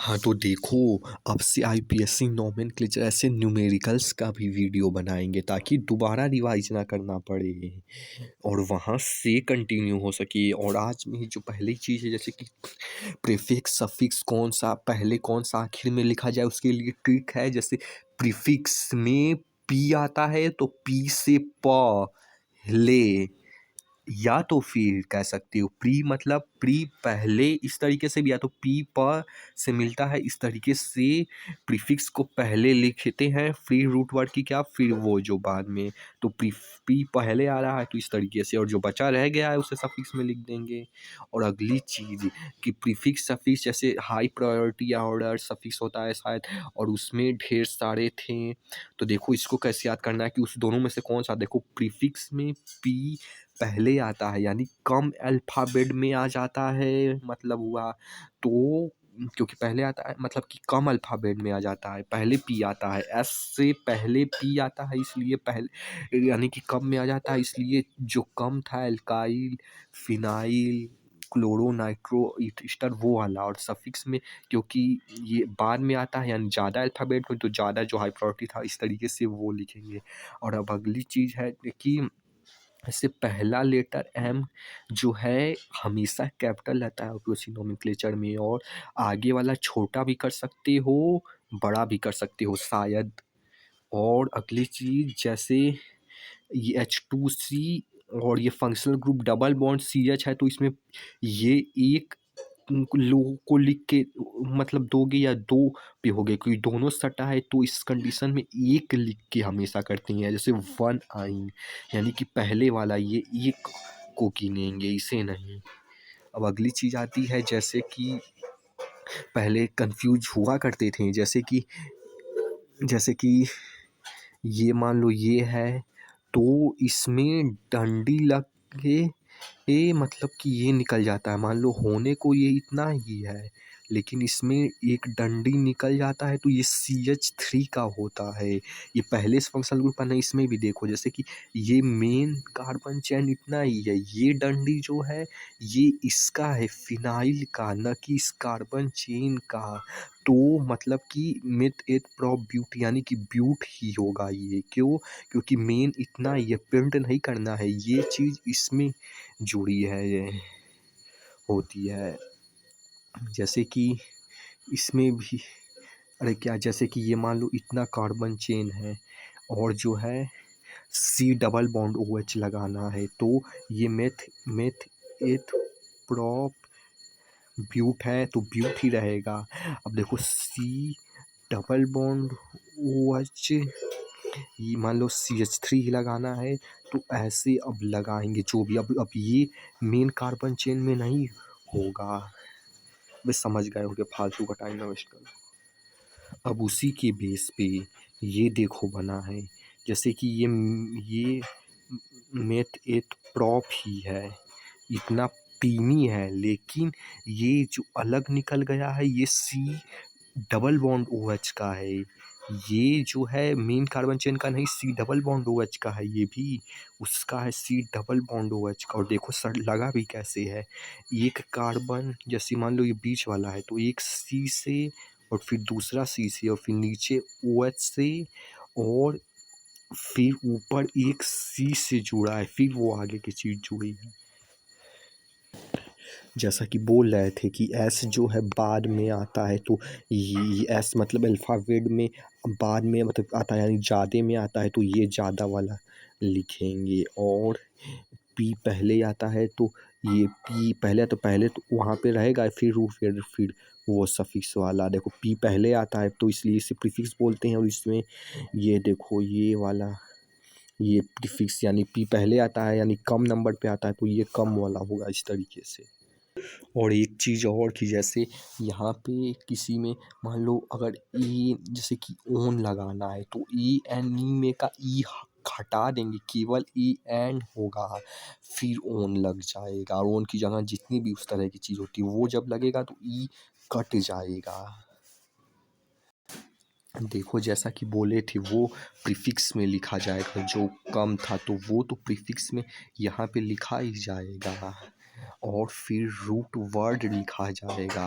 हाँ, तो देखो, अब से आईपीएससी नोमेनक्लेचर ऐसे न्यूमेरिकल्स का भी वीडियो बनाएँगे ताकि दोबारा रिवाइज़ ना करना पड़े और वहाँ से कंटिन्यू हो सके। और आज में जो पहली चीज़ है, जैसे कि प्रीफिक्स, सफिक्स कौन-सा पहले, कौन-सा आखिर में लिखा जाए, उसके लिए ट्रिक है। जैसे प्रीफिक्स में पी आता है तो पी से प ले, या तो फिर कह सकते हो प्री, मतलब प्री पहले इस तरीके से भी, या तो पी प से मिलता है इस तरीके से प्रीफिक्स को पहले लिखते हैं, फिर रूट वर्ड की क्या, फिर वो जो बाद में। तो पी पहले आ रहा है तो इस तरीके से, और जो बचा रह गया है उसे सफिक्स में लिख देंगे। और अगली चीज़ कि प्रीफिक्स सफिक्स, जैसे हाई प्रायोरिटी ऑर्डर सफिक्स होता है शायद, और उसमें ढेर सारे थे। तो देखो इसको कैसे याद करना है कि उस दोनों में से कौन सा। देखो प्रीफिक्स में पी पहले आता है यानी कम अल्फ़ाबेट में आ जाता है, मतलब हुआ तो, क्योंकि पहले आता है मतलब कि कम अल्फ़ाबेट में आ जाता है, पहले पी आता है, एस से पहले पी आता है इसलिए पहले यानी कि कम में आ जाता है, इसलिए जो कम था alkyl, phenyl, chloro, nitro, Easter वो वाला। और सफिक्स में क्योंकि ये बाद में आता है यानी ज़्यादा अल्फ़ाबेट में, तो ज़्यादा जो हाई प्रायोरिटी था इस तरीके से वो लिखेंगे। और अब अगली चीज़ है कि इससे पहला लेटर एम जो है हमेशा कैपिटल रहता है ऑब्वियसली नोमेनक्लेचर में, और आगे वाला छोटा भी कर सकते हो, बड़ा भी कर सकते हो शायद। और अगली चीज़ जैसे ये H2C, और ये functional group double bond CH है, तो इसमें ये एक लोगों को लिख के मतलब दोगे या दो पे हो गए, क्योंकि दोनों सटा है तो इस कंडीशन में एक लिख के हमेशा करते हैं। जैसे वन आइन यानी कि पहले वाला, ये एक को गिनेंगे, इसे नहीं। अब अगली चीज़ आती है, जैसे कि पहले कंफ्यूज हुआ करते थे, जैसे कि ये मान लो ये है, तो इसमें डंडी लग के मतलब कि ये निकल जाता है। मान लो होने को ये इतना ही है, लेकिन इसमें एक डंडी निकल जाता है तो ये CH3 का होता है। ये पहले से फंक्शनल ग्रुप का नहीं, इसमें भी देखो जैसे कि ये मेन कार्बन चेन इतना ही है, ये डंडी जो है ये इसका है फिनाइल का, न कि इस कार्बन चेन का। तो मतलब कि मिथ एथ प्रॉप ब्यूट यानी कि ब्यूट ही होगा ये। क्यों? क्योंकि मेन इतना ये प्रिंट नहीं करना है, ये चीज़ इसमें जुड़ी है, ये होती है। जैसे कि इसमें भी, अरे क्या, जैसे कि ये मान लो इतना कार्बन चेन है और जो है C डबल बॉन्ड OH लगाना है, तो ये meth meth eth prop but है तो ब्यूट ही रहेगा। अब देखो C डबल बॉन्ड OH, ये मान लो CH3 ही लगाना है, तो ऐसे अब लगाएंगे जो भी। अब ये मेन कार्बन चेन में नहीं होगा, बस समझ गए होंगे, फालतू का टाइम ना वेस्ट करो। अब उसी के बेस पे ये देखो बना है, जैसे कि ये मेथ एथ प्रॉप ही है, इतना पीनी है, लेकिन ये जो अलग निकल गया है ये C डबल बॉन्ड OH का है। ये जो है मेन कार्बन चेन का नहीं, C डबल बॉन्ड OH का है, ये भी उसका है C डबल बॉन्ड OH का। और देखो सर लगा भी कैसे है, एक कार्बन जैसे मान लो ये बीच वाला है, तो एक C से और फिर दूसरा C से और फिर नीचे OH से, और फिर ऊपर एक C से जुड़ा है, फिर वो आगे की चीज़ जुड़ी है। जैसा कि बोल रहे थे कि एस जो है बाद में आता है, तो ये एस मतलब अल्फ़ाबेट में बाद में मतलब आता है यानी ज़्यादा में आता है, तो ये ज़्यादा वाला लिखेंगे। और पी पहले आता है तो ये पी पहले, तो पहले तो वहाँ पे रहेगा, फिर वो सफिक्स वाला। देखो पी पहले आता है तो इसलिए इसे प्रीफिक्स बोलते हैं। और इसमें ये देखो ये वाला, ये प्रीफिक्स यानी पी पहले आता है यानी कम नंबर पे आता है, तो ये कम वाला होगा इस तरीके से। और एक चीज़ और कि जैसे यहाँ पे किसी में मान लो अगर जैसे कि ओन लगाना है, तो ENE में का हटा देंगे, केवल EN होगा, फिर ओन लग जाएगा। और ओन की जगह जितनी भी उस तरह की चीज़ होती है वो जब लगेगा तो कट जाएगा। देखो जैसा कि बोले थे वो प्रीफिक्स में लिखा जाएगा, जो कम था तो वो तो प्रीफिक्स में यहाँ पे लिखा ही जाएगा। और फिर रूट वर्ड लिखा जाएगा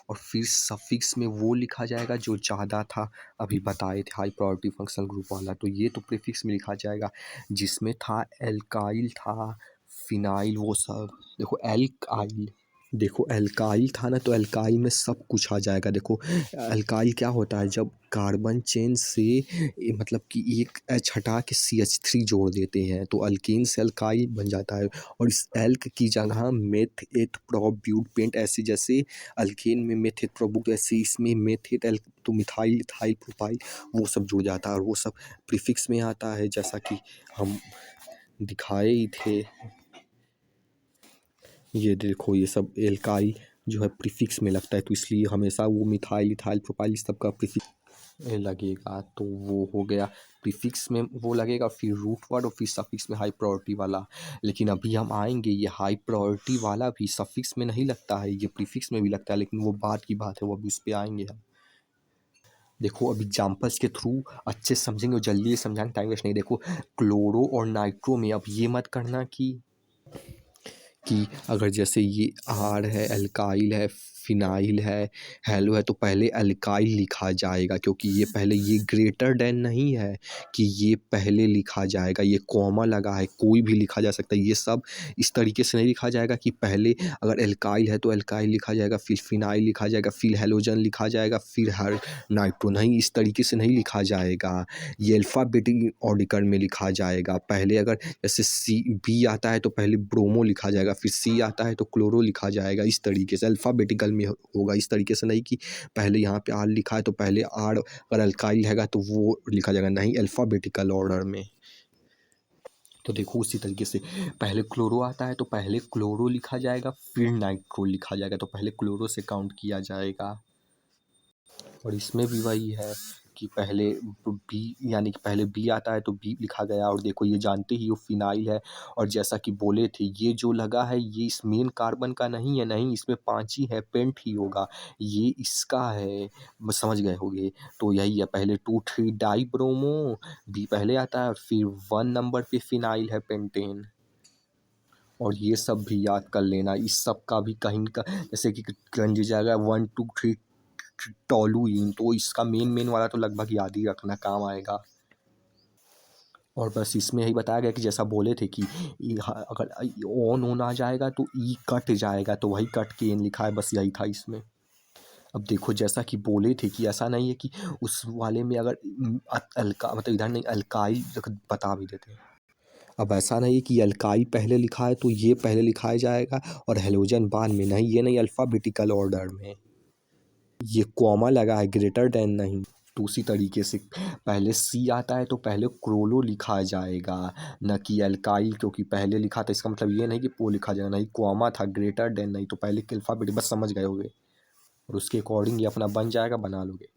और फिर सफिक्स में वो लिखा जाएगा जो ज़्यादा था, अभी बताए थे हाई प्रायोरिटी फंक्शनल ग्रुप वाला। तो ये तो प्रीफिक्स में लिखा जाएगा, जिसमें था एल्काइल था, फिनाइल, वो सब। देखो एल्काइल, देखो एल्काइल था ना, तो एल्काइल में सब कुछ आ जाएगा। देखो एल्काइल क्या होता है, जब कार्बन चेन से मतलब कि एक एच हटा के CH3 जोड़ देते हैं तो अल्केन से अल्काइल बन जाता है। और इस एल्क की जगह मेथ एथ प्रोप ब्यूट पेंट, ऐसे जैसे अल्केन में मेथ एथ प्रोप, ऐसे इसमें मेथ एथ एल्क तो मिथाइल इथाइल प्रोपाइल वो सब जुड़ जाता है और वो सब प्रीफिक्स में आता है, जैसा कि हम दिखाए ही थे। ये देखो ये सब एल्काइल जो है प्रीफिक्स में लगता है, तो इसलिए हमेशा वो मिथाइल इथाइल प्रोपाइल इस सब का प्रीफिक्स लगेगा। तो वो हो गया प्रीफिक्स में वो लगेगा, फिर रूट वर्ड और फिर सफिक्स में हाई प्रायोरिटी वाला। लेकिन अभी हम आएंगे, ये हाई प्रायोरिटी वाला भी सफिक्स में नहीं लगता है, ये प्रीफिक्स में भी लगता है, लेकिन वो बात की बात है, वो अभी उस पर आएंगे हम। देखो अब एग्जाम्पल्स के थ्रू अच्छे से समझेंगे और जल्दी से समझाने टाइम वेस्ट नहीं। देखो क्लोरो और नाइट्रो में अब ये मत करना कि अगर जैसे ये आर है, अल्काइल है, फिनाइल है, हेलो है, तो पहले अल्काइल लिखा जाएगा, क्योंकि ये पहले ये ग्रेटर देन नहीं है कि ये पहले लिखा जाएगा, ये कॉमा लगा है, कोई भी लिखा जा सकता है। ये सब इस तरीके से नहीं लिखा जाएगा कि पहले अगर अल्काइल है तो अल्काइल लिखा जाएगा, फिर फिनाइल लिखा जाएगा, फिर हेलोजन लिखा जाएगा, फिर हर नाइट्रो, नहीं, इस तरीके से नहीं लिखा जाएगा। ये अल्फ़ाबेटिक ऑर्डर में लिखा जाएगा। पहले अगर जैसे बी आता है तो पहले ब्रोमो लिखा जाएगा, फिर सी आता है तो क्लोरो लिखा जाएगा, इस तरीके से अल्फ़ाबेटिकल में होगा। इस तरीके से नहीं कि पहले यहाँ पे आर लिखा है तो पहले आर, अगर अल्काइल रहेगा तो वो लिखा जाएगा, नहीं, अल्फ़ाबेटिकल ऑर्डर में। तो देखो उसी तरीके से पहले क्लोरो आता है तो पहले क्लोरो लिखा जाएगा, फिर नाइट्रो लिखा जाएगा, तो पहले क्लोरो से काउंट किया जाएगा। और इसमें भी वही है कि पहले बी, यानी कि पहले बी आता है तो बी लिखा गया। और देखो ये जानते ही वो फिनाइल है, और जैसा कि बोले थे ये जो लगा है ये इस मेन कार्बन का नहीं है, नहीं, इसमें 5 ही है, पेंट ही होगा, ये इसका है, बस समझ गए होंगे। तो यही है, पहले 2 3 डाई ब्रोमो, बी पहले आता है, और फिर 1 नंबर पे फिनाइल है, पेंटेन। और ये सब भी याद कर लेना, इस सब का भी कहीं का, जैसे कि गंज जाएगा 1 2 3 टोलुइन, तो इसका मेन वाला तो लगभग याद ही रखना, काम आएगा। और बस इसमें यही बताया गया कि जैसा बोले थे कि अगर ऑन आ जाएगा तो ई कट जाएगा, तो वही कट के एन लिखा है, बस यही था इसमें। अब देखो जैसा कि बोले थे कि ऐसा नहीं है कि उस वाले में अगर अल्का मतलब इधर नहीं, अल्काइल बता भी देते हैं। अब ऐसा नहीं कि अल्काइल पहले लिखा है तो ये पहले लिखाया जाएगा और हेलोजन बाद में, नहीं, ये नहीं, अल्फ़ाबेटिकल ऑर्डर में। ये कॉमा लगा है, ग्रेटर देन नहीं। तो उसी तरीके से पहले सी आता है तो पहले क्रोलो लिखा जाएगा, न कि अल्काइल, क्योंकि पहले लिखा था, इसका मतलब ये नहीं कि वो लिखा जाएगा, नहीं, कॉमा था, ग्रेटर देन नहीं, तो पहले के अल्फ़ाबेट, बस समझ गए होगे, और उसके अकॉर्डिंग ये अपना बन जाएगा, बना लोगे।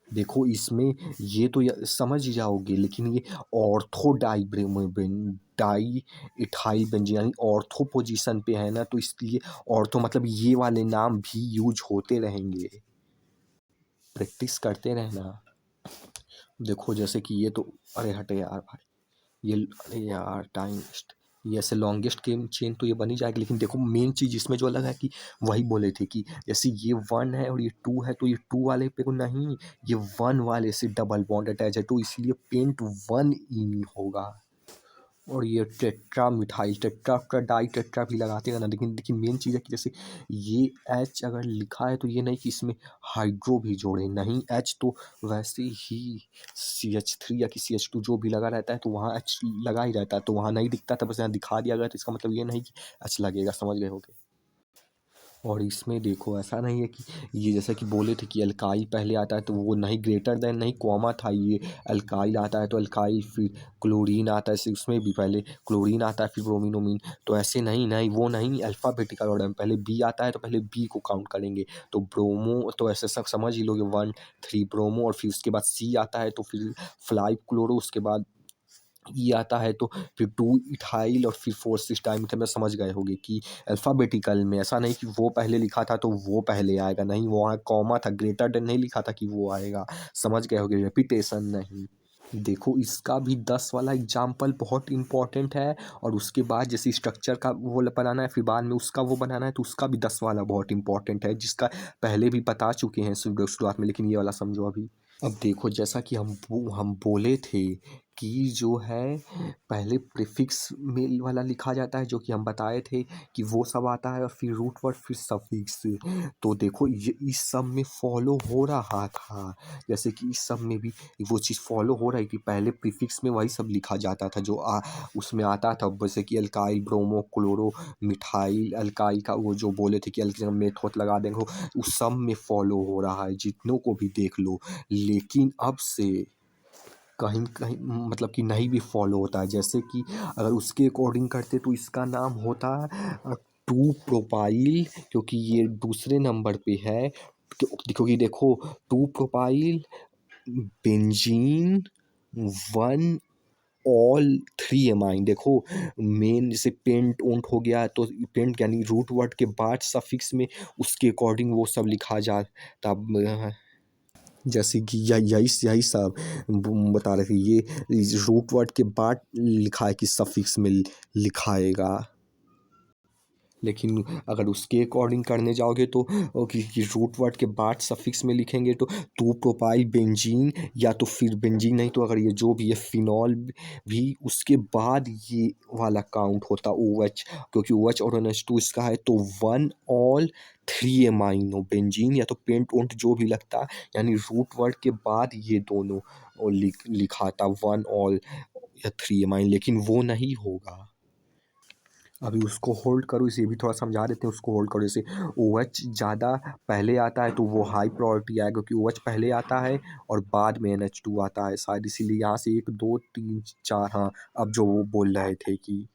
देखो इसमें ये तो समझ ही जाओगे, लेकिन ये ऑर्थो डाई इथाइल बेंजीन यानी ऑर्थो पोजीशन पे है ना, तो इसलिए ऑर्थो मतलब ये वाले नाम भी यूज होते रहेंगे, प्रैक्टिस करते रहना। देखो जैसे कि ये तो, अरे हटे यार भाई, ये, अरे यार टाइम वेस्ट, ये ऐसे लॉन्गेस्ट गेम चेन तो ये बनी जाएगी, लेकिन देखो मेन चीज़ इसमें जो अलग है कि वही बोले थे कि जैसे ये 1 है और ये 2 है, तो ये 2 वाले पे को नहीं, ये 1 वाले से डबल बॉन्ड अटैच है, तो इसलिए पेंट 1 इन होगा। और ये टेट्रा मिथाइल, टेट्रा का डाई टेट्रा भी लगाते हैं ना, लेकिन देखिए मेन चीज़ है कि जैसे ये एच अगर लिखा है तो ये नहीं कि इसमें हाइड्रो भी जोड़े, नहीं, एच तो वैसे ही CH3 या कि CH2 जो भी लगा रहता है तो वहाँ एच लगा ही रहता है, तो वहाँ नहीं दिखता था, बस यहाँ दिखा दिया गया, तो इसका मतलब ये नहीं कि एच लगेगा, समझ गए होगे। और इसमें देखो ऐसा नहीं है कि ये जैसा कि बोले थे कि अल्काइल पहले आता है तो वो नहीं, ग्रेटर देन नहीं, कॉमा था, ये अल्काइल आता है तो अल्काइल, फिर क्लोरीन आता है, उसमें भी पहले क्लोरीन आता है, फिर ब्रोमिनोमिन, तो ऐसे नहीं, नहीं, वो नहीं, अल्फ़ाबेटिकल ऑर्डर में पहले बी आता है तो पहले बी को काउंट करेंगे, तो ब्रोमो, तो ऐसे सब समझ ही लोगे, 1 3 ब्रोमो, और फिर उसके बाद सी आता है तो फिर 5 क्लोरो, उसके बाद ई आता है तो फिर 2 इथाइल, और फिर 4 6 डाइमिथाइल में, समझ गए होंगे कि अल्फ़ाबेटिकल में ऐसा नहीं कि वो पहले लिखा था तो वो पहले आएगा, नहीं, वहाँ कॉमा था, ग्रेटर देन नहीं लिखा था कि वो आएगा, समझ गए होंगे, रेपिटेशन नहीं। देखो इसका भी 10 वाला एग्जाम्पल बहुत इंपॉर्टेंट है, और उसके बाद जैसे स्ट्रक्चर का वो बनाना है, फिर बाद में उसका वो बनाना है, तो उसका भी 10 वाला बहुत इंपॉर्टेंट है, जिसका पहले भी बता चुके हैं शुरुआत में, लेकिन ये वाला समझो अभी। अब देखो जैसा कि हम बोले थे कि जो है पहले प्रीफिक्स में वाला लिखा जाता है, जो कि हम बताए थे कि वो सब आता है, और फिर रूट वर्ड फिर सफिक्स। तो देखो ये इस सब में फॉलो हो रहा था, जैसे कि इस सब में भी वो चीज़ फॉलो हो रही थी। पहले प्रीफिक्स में वही सब लिखा जाता था जो उसमें आता था, जैसे कि alkyl bromo chloro methyl alkyl का वो जो बोले थे कि अल्किल मेथोड लगा देंगे, उस सब में फॉलो हो रहा है, जितनों को भी देख लो। लेकिन अब से कहीं कहीं मतलब कि नहीं भी फॉलो होता है, जैसे कि अगर उसके अकॉर्डिंग करते तो इसका नाम होता टू प्रोपाइल, क्योंकि ये दूसरे नंबर पे है। क्योंकि देखो two propyl benzene one all three amine. देखो मेन जैसे पेंट ओंट हो गया, तो पेंट यानी रूट वर्ड के बाद सफिक्स में उसके अकॉर्डिंग वो सब लिखा जाता। जैसे कि यही यही सब बता रहे थे, ये रूट वर्ड के बाद लिखा है कि सफिक्स में लिखाएगा। लेकिन अगर उसके अकॉर्डिंग करने जाओगे तो कि रूट वर्ड के बाद सफिक्स में लिखेंगे तो टू प्रोपाइल बेंजीन, या तो फिर बेंजीन नहीं तो अगर ये जो भी है फिनॉल भी उसके बाद ये वाला काउंट होता ओ एच, क्योंकि ओ एच और एन एच टू इसका है, तो one all three amino benzene या तो पेंट ओंट जो भी लगता, यानी रूट वर्ड के बाद ये दोनों लिखाता वन ऑल या थ्री एमाइन, लेकिन वो नहीं होगा। अभी उसको होल्ड करो, इसे भी थोड़ा समझा देते हैं, उसको होल्ड करो। जैसे ओ एच ज़्यादा पहले आता है तो वो हाई प्रायोरिटी आएगा, क्योंकि ओ एच पहले आता है और बाद में एन एच टू आता है शायद, इसीलिए यहाँ से 1 2 3 4। हाँ, अब जो वो बोल रहे थे कि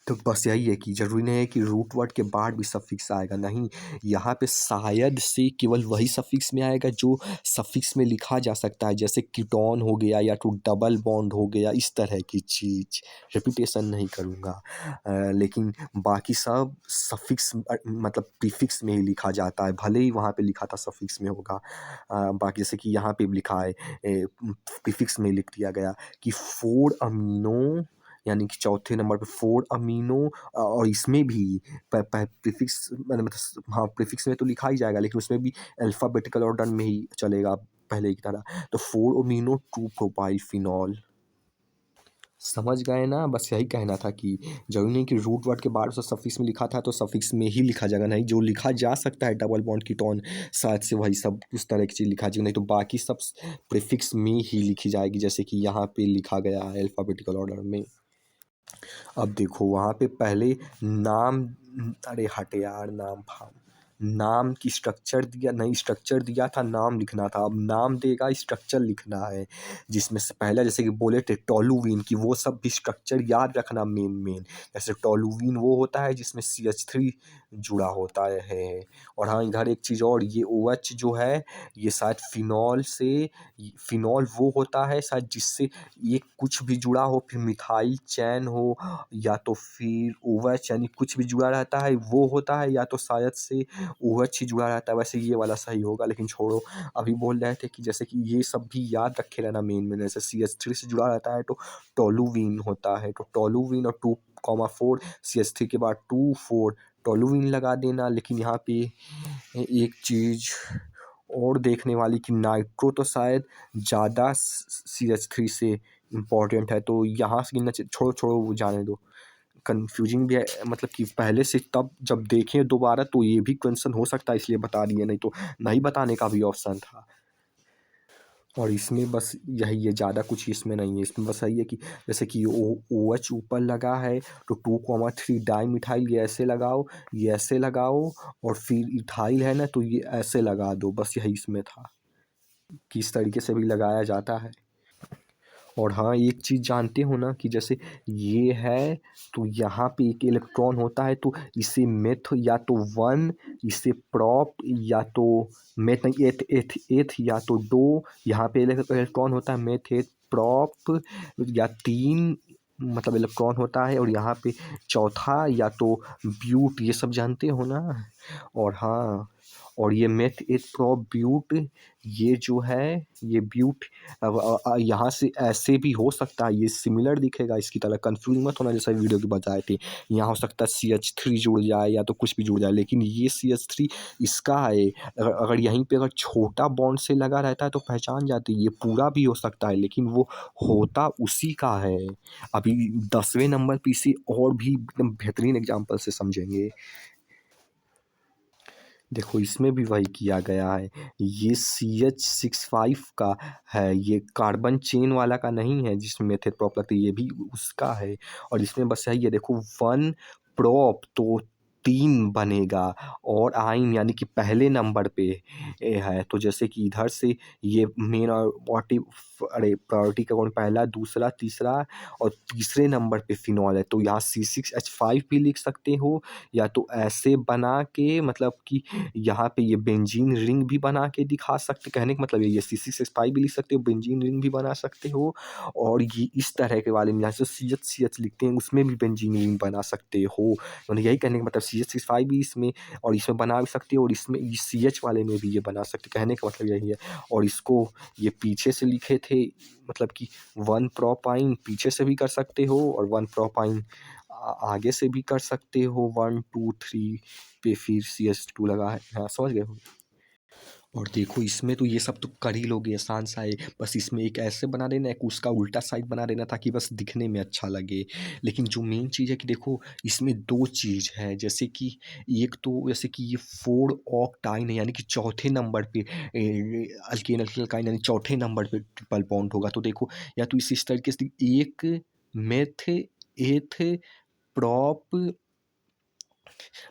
तो बस यही है कि ज़रूरी नहीं है कि रूट वर्ड के बाद भी सफिक्स आएगा, नहीं, यहाँ पे शायद से केवल वही सफिक्स में आएगा जो सफिक्स में लिखा जा सकता है, जैसे कीटोन हो गया या तो डबल बॉन्ड हो गया, इस तरह की चीज़। रिपीटेशन नहीं करूँगा, लेकिन बाकी सब सफिक्स मतलब प्रीफिक्स में ही लिखा जाता है, भले ही वहाँ पे लिखा था सफिक्स में होगा। बाकी जैसे कि यहाँ पे भी लिखा है प्रीफिक्स में लिख दिया गया कि 4 अमीनो, यानी कि चौथे नंबर पे 4 अमीनो, और इसमें भी प्रीफिक्स मतलब हाँ प्रीफिक्स में तो लिखा ही जाएगा, लेकिन उसमें भी अल्फ़ाबेटिकल ऑर्डर में ही चलेगा पहले की तरह। तो 4 अमीनो 2 प्रोपाइल फिनॉल। समझ गए ना, बस यही कहना था कि जरूरी नहीं कि रूट वर्ड के बाद उसे सफिक्स में लिखा था तो सफिक्स में ही लिखा जाएगा, नहीं, जो लिखा जा सकता है डबल बॉन्ड कीटोन शायद से वही सब उस तरह की चीज़ लिखा जाएगी, नहीं तो बाकी सब प्रीफिक्स में ही लिखी जाएगी, जैसे कि यहाँ पे लिखा गया है अल्फ़ाबेटिकल ऑर्डर में। अब देखो वहाँ पे पहले नाम, अरे हट यार, नाम की स्ट्रक्चर दिया नहीं, स्ट्रक्चर दिया था, नाम लिखना था, अब नाम देगा स्ट्रक्चर लिखना है, जिसमें से पहले जैसे कि बोले थे टोलुवीन की, वो सब भी स्ट्रक्चर याद रखना मेन मेन। जैसे टोलुवीन वो होता है जिसमें CH3 जुड़ा होता है। और हाँ इधर एक चीज़ और, ये OH जो है ये शायद फिनॉल से, फिनॉल वो होता है शायद जिससे ये कुछ भी जुड़ा हो, फिर मिथाइल चैन हो, या तो फिर OH यानी कुछ भी जुड़ा रहता है वो होता है, या तो शायद से OH ही जुड़ा रहता है। वैसे ये वाला सही होगा, लेकिन छोड़ो। अभी बोल रहे थे कि जैसे कि ये सब भी याद रखे रहना मेन मेन, जैसे CH3 से जुड़ा रहता है तो टोलुवीन होता है, तो टोलुवीन और 2,4 CH3 के बाद 2,4 टोलुवीन लगा देना। लेकिन यहाँ पे एक चीज़ और देखने वाली कि नाइट्रो तो शायद ज़्यादा CH3 से इम्पोर्टेंट है, तो यहाँ से गिनना छोड़ो छोड़ो वो जाने दो, कन्फ्यूजिंग भी है, मतलब कि पहले से तब जब देखें दोबारा तो ये भी क्वेश्चन हो सकता है, इसलिए बता दिए, नहीं तो नहीं बताने का भी ऑप्शन था। और इसमें बस यही है, ज़्यादा कुछ इसमें नहीं है, इसमें बस यही है कि जैसे कि OH ऊपर लगा है तो 2,3 डाई मिथाइल ये ऐसे लगाओ, ये ऐसे लगाओ, और फिर इथाइल है ना तो ये ऐसे लगा दो, बस यही इसमें था, किस तरीके से भी लगाया जाता है। और हाँ एक चीज़ जानते हो ना कि जैसे ये है तो यहाँ पे एक इलेक्ट्रॉन होता है, तो इसे मेथ या तो वन, इसे प्रॉप या तो मेथ नहीं, एथ एथ एथ या तो दो, यहाँ पे इलेक्ट्रॉन होता है मेथ एथ प्रॉप, या तीन मतलब इलेक्ट्रॉन होता है, और यहाँ पे चौथा या तो ब्यूट, ये सब जानते हो ना। और हाँ और ये मेथ एथ प्रो ब्यूट, ये जो है ये ब्यूट यहाँ से ऐसे भी हो सकता है, ये सिमिलर दिखेगा इसकी तरह, कंफ्यूज मत होना जैसा वीडियो के बताए थे। यहाँ हो सकता है CH3 जुड़ जाए या तो कुछ भी जुड़ जाए, लेकिन ये CH3 इसका है। अगर यहीं पे अगर छोटा बॉन्ड से लगा रहता है तो पहचान जाती है, ये पूरा भी हो सकता है लेकिन वो होता उसी का है। अभी 10वें नंबर पे इसे और भी एकदम बेहतरीन एग्जाम्पल से समझेंगे। देखो इसमें भी वही किया गया है, ये CH65 का है, ये कार्बन चेन वाला का नहीं है जिसमें मेथड प्रॉप लगती है, ये भी उसका है। और इसमें बस यही है, देखो वन प्रॉप तो 3 बनेगा, और आइन यानी कि पहले नंबर पे है। तो जैसे कि इधर से ये मेन और प्रायोरिटी का कौन, पहला दूसरा तीसरा, और तीसरे नंबर पे फिनॉल है। तो यहाँ C6H5 भी लिख सकते हो, या तो ऐसे बना के मतलब कि यहाँ पे ये बेंजीन रिंग भी बना के दिखा सकते, कहने का मतलब ये C6H5 भी लिख सकते हो, बेंजीन रिंग भी बना सकते हो। और ये इस तरह के वाले में यहाँ से CH लिखते हैं उसमें भी बेंजीन रिंग बना सकते हो। मतलब यही कहने का मतलब CH5 भी इसमें और इसमें बना भी सकते हो, और इसमें CH वाले में भी ये बना सकते, कहने का मतलब यही है। और इसको ये पीछे से लिखे थे, मतलब कि वन प्रोपाइन पीछे से भी कर सकते हो, और वन प्रोपाइन आगे से भी कर सकते हो, 1 2 3 पे फिर CH2 लगा है। हाँ समझ गए हो। और देखो इसमें तो ये सब तो कर ही लोगे, आसान सा है, बस इसमें एक ऐसे बना देना, एक उसका उल्टा साइड बना देना ताकि बस दिखने में अच्छा लगे। लेकिन जो मेन चीज़ है कि देखो इसमें 2 चीज़ है, जैसे कि एक तो जैसे कि ये 4 ऑक्टाइन है, यानी कि चौथे नंबर पे अल्केन अल्काइन यानी चौथे नंबर पे ट्रिपल बॉन्ड होगा। तो देखो या तो इस तरीके से एक मेथ एथ प्रॉप,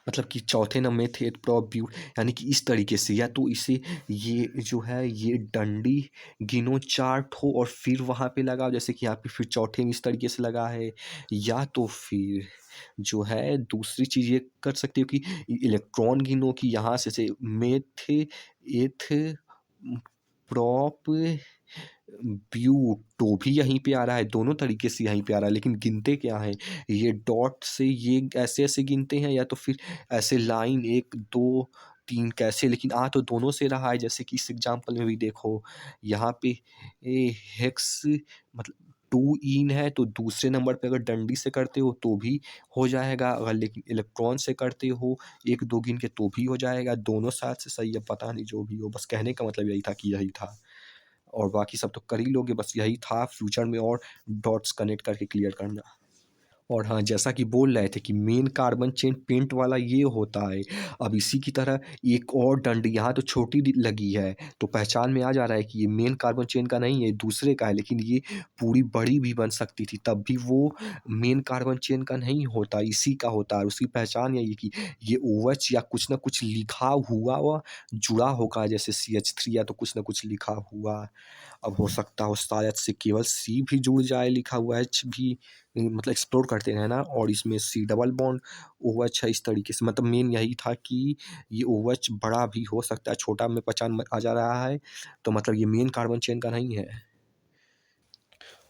मतलब कि चौथे नंबर में थे प्रॉप ब्यूट, यानी कि इस तरीके से, या तो इसे ये जो है ये डंडी गिनो 4 ठो और फिर वहाँ पे लगाओ, जैसे कि यहाँ पे फिर चौथे में इस तरीके से लगा है। या तो फिर जो है दूसरी चीज़ ये कर सकते हो कि इलेक्ट्रॉन गिनो कि यहाँ से मेथ एथ प्रॉप ब्यूट, तो भी यहीं पे आ रहा है, दोनों तरीके से यहीं पे आ रहा है, लेकिन गिनते क्या है, ये डॉट से ये ऐसे ऐसे गिनते हैं, या तो फिर ऐसे लाइन 1 2 3 कैसे, लेकिन आ तो दोनों से रहा है। जैसे कि इस एग्जांपल में भी देखो यहाँ पे हेक्स मतलब 2 इन है, तो दूसरे नंबर पे अगर डंडी से करते हो तो भी हो जाएगा, अगर लेकिन इलेक्ट्रॉन से करते हो 1 2 गिन के तो भी हो जाएगा, दोनों साइड से सही है, पता नहीं जो भी हो, बस कहने का मतलब यही था कि यही था। और बाकी सब तो कर ही लोगे, बस यही था फ्यूचर में और डॉट्स कनेक्ट करके क्लियर करना। और हाँ, जैसा कि बोल रहे थे कि मेन कार्बन चेन पेंट वाला ये होता है। अब इसी की तरह एक और डंडी यहाँ तो छोटी लगी है, तो पहचान में आ जा रहा है कि ये मेन कार्बन चेन का नहीं है, दूसरे का है, लेकिन ये पूरी बड़ी भी बन सकती थी, तब भी वो मेन कार्बन चेन का नहीं होता, इसी का होता है। उसकी पहचान यही है कि ये OH या कुछ ना कुछ लिखा हुआ व जुड़ा होगा, जैसे CH3 या तो कुछ ना कुछ लिखा हुआ। अब हो सकता हो शायद से केवल C भी जुड़ जाए लिखा हुआ, H भी मतलब एक्सप्लोर करते रहना, और इसमें C डबल बॉन्ड OH है, इस तरीके से। मतलब मेन यही था कि ये OH बड़ा भी हो सकता है, छोटा में पहचान में आ जा रहा है, तो मतलब ये मेन कार्बन चेन का नहीं है।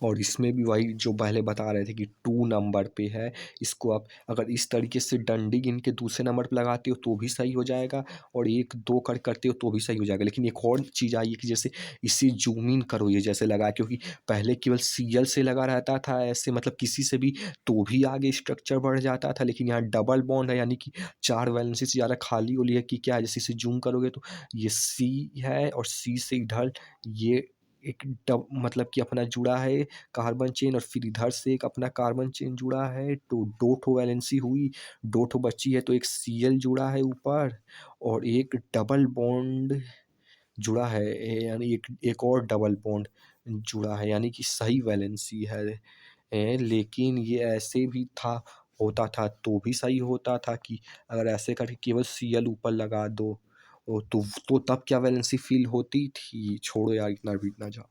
और इसमें भी वही जो पहले बता रहे थे कि 2 नंबर पे है, इसको आप अगर इस तरीके से डंडी गिन के दूसरे नंबर पे लगाते हो तो भी सही हो जाएगा, और 1 2 करते हो तो भी सही हो जाएगा। लेकिन एक और चीज़ आई है कि जैसे इसे ज़ूम इन करो, ये जैसे लगा, क्योंकि पहले केवल Cl से लगा रहता था ऐसे, मतलब किसी से भी तो भी आगे स्ट्रक्चर बढ़ जाता था, लेकिन यहाँ डबल बॉन्ड है, यानी कि 4 वैलेंसी से ज़्यादा खाली होली है कि क्या है, जैसे इसे जूम करोगे तो ये C है, और C से इधर ये एक मतलब कि अपना जुड़ा है कार्बन चेन, और फिर इधर से एक अपना कार्बन चेन जुड़ा है, तो 2 ठो वैलेंसी हुई, 2 ठो बची है, तो एक Cl जुड़ा है ऊपर, और एक डबल बॉन्ड जुड़ा है, यानी एक एक और डबल बॉन्ड जुड़ा है, यानी कि सही वैलेंसी है। लेकिन ये ऐसे भी था, होता था तो भी सही होता था कि अगर ऐसे करके केवल Cl ऊपर लगा दो, तो तब क्या वैलेंसी फील होती थी। छोड़ो यार, इतना भी ना जाओ।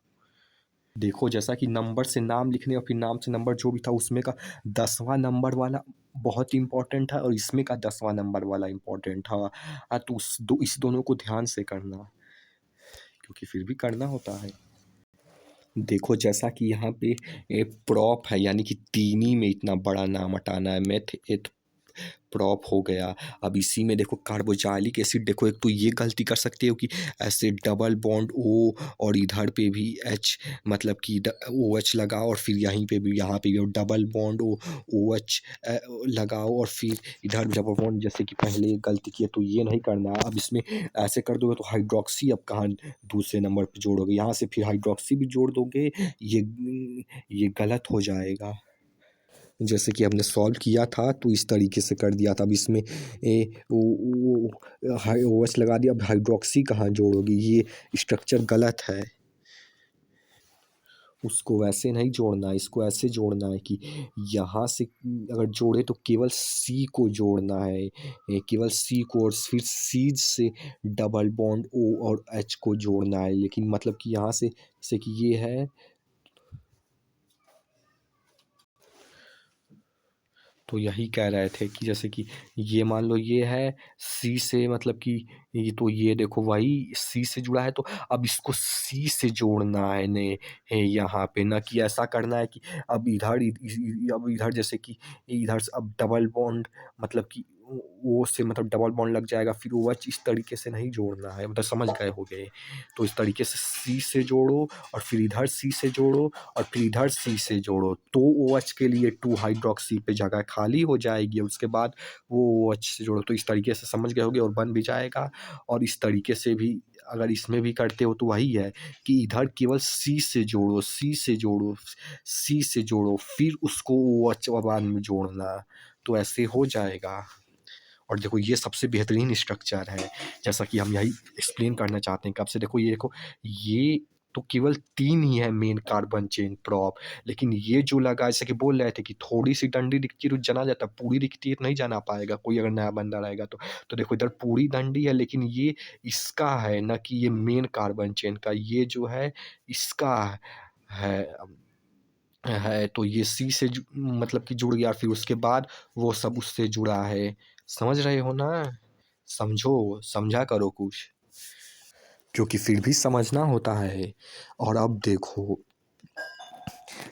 देखो जैसा कि नंबर से नाम लिखने और फिर नाम से नंबर जो भी था उसमें का 10वां नंबर वाला बहुत इम्पोर्टेंट था, और इसमें का 10वां नंबर वाला इम्पोर्टेंट था। तो इस दोनों को ध्यान से करना, क्योंकि फिर भी करना होता है। देखो जैसा कि यहाँ पे प्रॉप है, यानी कि तीनी में इतना बड़ा नाम हटाना है, मेथ एथ प्रॉप हो गया। अब इसी में देखो कार्बोक्सिलिक एसिड, देखो एक तो ये गलती कर सकते हो कि ऐसे डबल बॉन्ड O और इधर पे भी H, मतलब कि OH लगाओ और फिर यहीं पे भी, यहाँ पे भी डबल बॉन्ड OH लगाओ और फिर इधर डबल बॉन्ड, जैसे कि पहले गलती किए तो ये नहीं करना। अब इसमें ऐसे कर दोगे तो हाइड्रोक्सी अब कहाँ दूसरे नंबर पे जोड़ोगे, यहाँ से फिर हाइड्रोक्सी भी जोड़ दोगे, ये गलत हो जाएगा। जैसे कि हमने सॉल्व किया था तो इस तरीके से कर दिया था। अब इसमें OH लगा दिया, अब हाइड्रोक्सी कहाँ जोड़ोगे, ये स्ट्रक्चर गलत है। उसको वैसे नहीं जोड़ना है, इसको ऐसे जोड़ना है कि यहाँ से अगर जोड़े तो केवल C को जोड़ना है, केवल C को, और फिर C से डबल बॉन्ड O और H को जोड़ना है। लेकिन मतलब कि यहाँ से जैसे कि ये है तो यही कह रहे थे कि जैसे कि ये मान लो ये है C से, मतलब कि ये तो ये देखो वही C से जुड़ा है, तो अब इसको C से जोड़ना है यहाँ पे, ना कि ऐसा करना है कि अब इधर जैसे कि इधर से अब डबल बॉन्ड, मतलब कि O से मतलब डबल बॉन्ड लग जाएगा, फिर OH, इस तरीके से नहीं जोड़ना है, मतलब समझ गए होगे। तो इस तरीके से C से जोड़ो और फिर इधर C से जोड़ो और फिर इधर C से जोड़ो, तो OH के लिए 2 हाइड्रोक्सी पे जगह खाली हो जाएगी और उसके बाद वो OH से जोड़ो। तो इस तरीके से समझ गए होगे और बन भी जाएगा। और इस तरीके से भी अगर इसमें भी करते हो तो वही है कि इधर केवल C से जोड़ो, C से जोड़ो, C से जोड़ो, फिर उसको OH बाद में जोड़ना, तो ऐसे हो जाएगा। और देखो ये सबसे बेहतरीन स्ट्रक्चर है, जैसा कि हम यही एक्सप्लेन करना चाहते हैं। कब से देखो ये तो केवल 3 ही है मेन कार्बन चेन प्रॉप, लेकिन ये जो लगा, जैसे कि बोल रहे थे कि थोड़ी सी डंडी दिखती है तो जना जाता, पूरी दिखती है तो नहीं जाना पाएगा कोई अगर नया बंदा रहेगा तो देखो इधर पूरी डंडी है, लेकिन ये इसका है ना, कि ये मेन कार्बन चेन का, ये जो है इसका है तो ये सी से मतलब कि जुड़ गया, फिर उसके बाद वो सब उससे जुड़ा है। समझ रहे हो ना? समझो, समझा करो कुछ, क्योंकि फिर भी समझना होता है। और अब देखो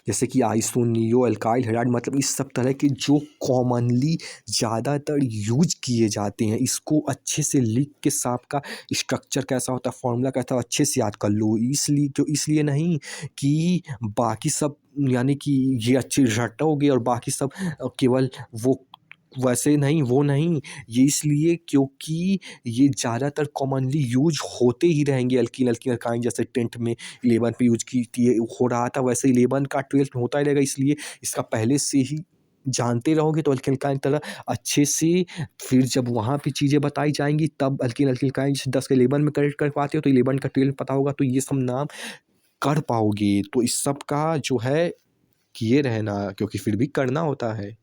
जैसे कि आइसोनियो एल्काइल हैलाइड, मतलब इस सब तरह के जो कॉमनली ज़्यादातर यूज किए जाते हैं, इसको अच्छे से लिख के सांप का स्ट्रक्चर कैसा होता है, फॉर्मूला कैसा है, अच्छे से याद कर लो। इसलिए नहीं कि बाकी सब, यानी कि ये अच्छे रटोगे और बाकी सब केवल वो वैसे नहीं, वो नहीं, ये इसलिए क्योंकि ये ज़्यादातर कॉमनली यूज होते ही रहेंगे। अल्कीन अल्काइन जैसे 10th में 11 पे यूज की थी, हो रहा था, वैसे 11 का 12th में होता ही रहेगा। इसलिए इसका पहले से ही जानते रहोगे तो अल्कीन अल्काइन तरह अच्छे से, फिर जब वहाँ पे चीज़ें बताई जाएंगी तब अल्कीन अल्काइन 10 का 11 में करेक्ट कर पाते हो तो 11 का 12 में पता होगा, तो ये सब नाम कर पाओगे। तो इस सब का जो है किए रहना, क्योंकि फिर भी करना होता है।